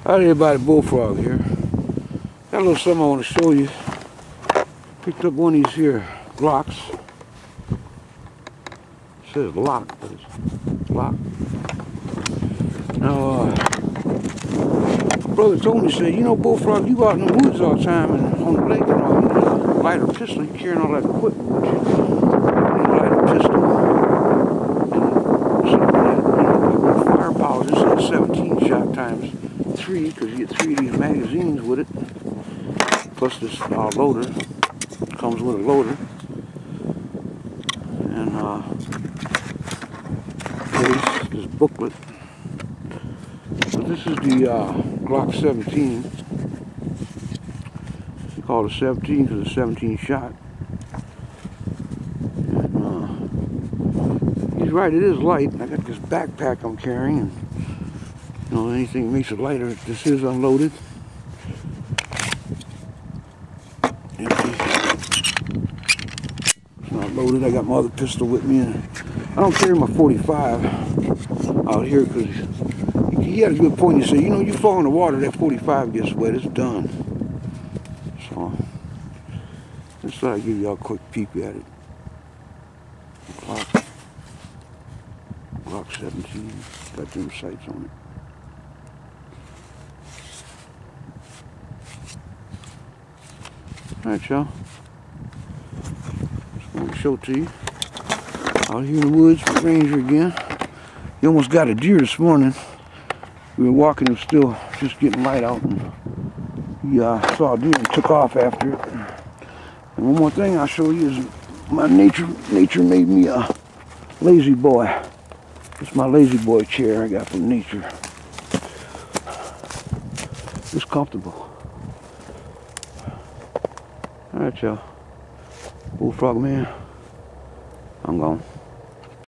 Howdy everybody, Bullfrog here. Got a little something I want to show you. Picked up one of these here Glocks. It says lock, but it's Glock. Now, my brother told me, said, you know, Bullfrog, you go out in the woods all the time and on the lake and all, you just light a pistol, you carrying all that equipment with you. You light a pistol and something that, you know, firepower. This is a 17 shot times 3, because you get 3 of these magazines with it. Plus this loader. Comes with a loader. And this booklet. So this is the Glock 17. They call it a 17 because it's 17 shot. And he's right, it is light. I got this backpack I'm carrying, and you know, anything that makes it lighter. This is unloaded. Empty. It's not loaded. I got my other pistol with me, and I don't carry my 45 out here because he had a good point. He said, you know, you fall in the water, that 45 gets wet, it's done. So, just thought I'd give y'all a quick peep at it. Glock 17, got them sights on it. Alright, y'all. Just want to show it to you. Out here in the woods with Ranger again. He almost got a deer this morning. We were walking, it was still just getting light out, and he saw a deer and took off after it. And one more thing I'll show you is my nature made me a lazy boy. It's my lazy boy chair I got from nature. It's comfortable. Alright, y'all. Bullfrogman, I'm gone.